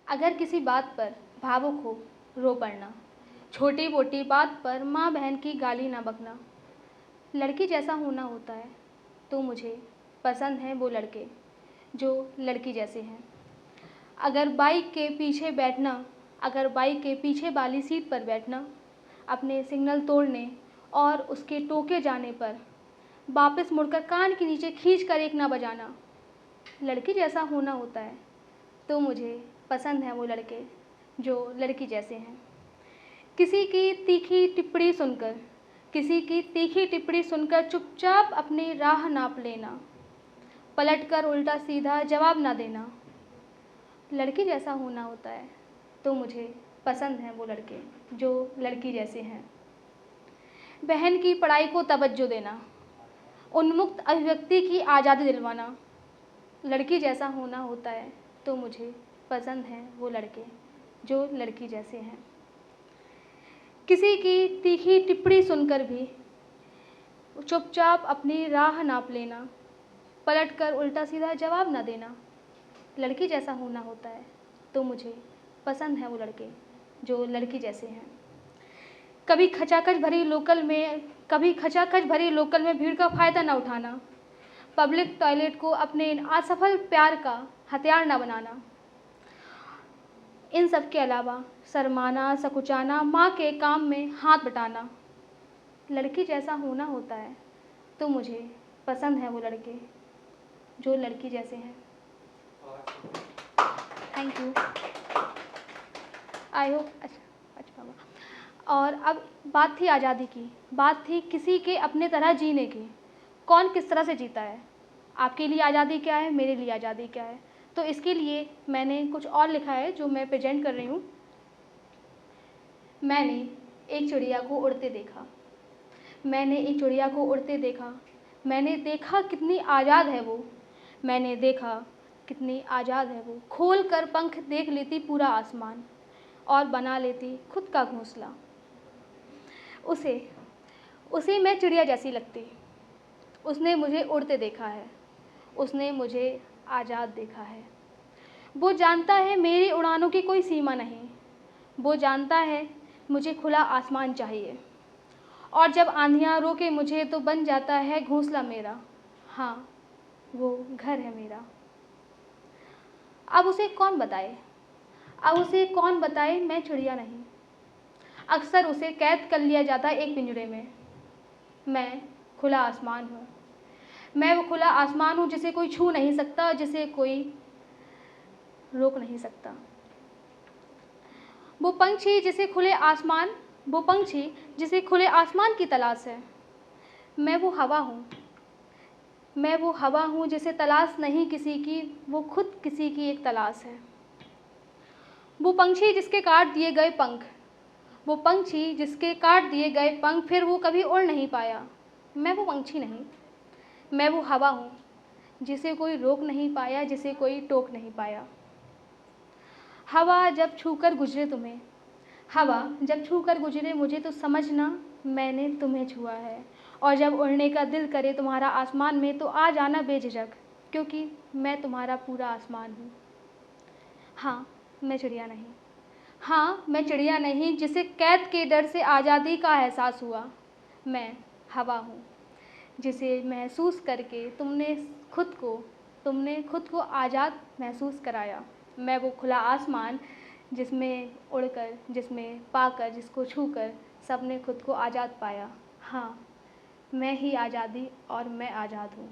अगर किसी बात पर भावुक हो, रो पड़ना। छोटी मोटी बात पर माँ बहन की गाली ना बकना। लड़की जैसा होना होता है, तो मुझे पसंद हैं वो लड़के जो लड़की जैसे हैं। अगर बाइक के पीछे बैठना, अगर बाइक के पीछे वाली सीट पर बैठना, अपने सिग्नल तोड़ने और उसके टोके जाने पर वापस मुड़कर कान के नीचे खींच कर एक ना बजाना। लड़की जैसा होना होता है, तो मुझे पसंद हैं वो लड़के जो लड़की जैसे हैं। किसी की तीखी टिप्पणी सुनकर, किसी की तीखी टिप्पणी सुनकर चुपचाप अपनी राह नाप लेना, पलटकर उल्टा सीधा जवाब ना देना। लड़की जैसा होना होता है, तो मुझे पसंद हैं वो लड़के जो लड़की जैसे हैं। बहन की पढ़ाई को तवज्जो देना, उन्मुक्त अभिव्यक्ति की आज़ादी दिलवाना। लड़की जैसा होना होता है, तो मुझे पसंद हैं वो लड़के जो लड़की जैसे हैं। किसी की तीखी टिप्पणी सुनकर भी चुपचाप अपनी राह नाप लेना, पलटकर उल्टा सीधा जवाब ना देना। लड़की जैसा होना होता है, तो मुझे पसंद हैं वो लड़के जो लड़की जैसे हैं। कभी खचाखच भरी लोकल में भीड़ का फ़ायदा ना उठाना, पब्लिक टॉयलेट को अपने असफल प्यार का हथियार ना बनाना। इन सब के अलावा शर्माना, सकुचाना, माँ के काम में हाथ बटाना। लड़की जैसा होना होता है, तो मुझे पसंद हैं वो लड़के जो लड़की जैसे हैं। Thank you. आई होप अच्छा बाबा। और अब बात थी आज़ादी की, बात थी किसी के अपने तरह जीने की। कौन किस तरह से जीता है, आपके लिए आज़ादी क्या है, मेरे लिए आज़ादी क्या है। तो इसके लिए मैंने कुछ और लिखा है जो मैं प्रेजेंट कर रही हूँ। मैंने एक चिड़िया को उड़ते देखा, मैंने एक चिड़िया को उड़ते देखा, मैंने देखा कितनी आज़ाद है वो, मैंने देखा कितनी आज़ाद है वो। खोल कर पंख देख लेती पूरा आसमान और बना लेती खुद का घोंसला। उसे मैं चिड़िया जैसी लगती। उसने मुझे उड़ते देखा है, उसने मुझे आज़ाद देखा है। वो जानता है मेरी उड़ानों की कोई सीमा नहीं, वो जानता है मुझे खुला आसमान चाहिए। और जब आंधियाँ रोके मुझे तो बन जाता है घोंसला मेरा। हाँ, वो घर है मेरा। अब उसे कौन बताए मैं चिड़िया नहीं। अक्सर उसे कैद कर लिया जाता है एक पिंजरे में। मैं खुला आसमान हूँ, मैं वो खुला आसमान हूँ जिसे कोई छू नहीं सकता, जिसे कोई रोक नहीं सकता। वो पंछी जिसे खुले आसमान की तलाश है। मैं वो हवा हूँ जिसे तलाश नहीं किसी की, वो खुद किसी की एक तलाश है। वो पंछी जिसके काट दिए पंख फिर वो कभी उड़ नहीं पाया। मैं वो पंछी नहीं, मैं वो हवा हूँ जिसे कोई रोक नहीं पाया, जिसे कोई टोक नहीं पाया। हवा जब छूकर गुजरे मुझे तो समझना मैंने तुम्हें छुआ है। और जब उड़ने का दिल करे तुम्हारा आसमान में तो आ जाना बेझिझक, क्योंकि मैं तुम्हारा पूरा आसमान हूँ। हाँ, मैं चिड़िया नहीं जिसे कैद के डर से आज़ादी का एहसास हुआ। मैं हवा हूँ जिसे महसूस करके तुमने खुद को आज़ाद महसूस कराया। मैं वो खुला आसमान जिसमें उड़कर, जिसमें पाकर, जिसको छूकर सबने खुद को आज़ाद पाया। हाँ, मैं ही आज़ादी और मैं आज़ाद हूँ।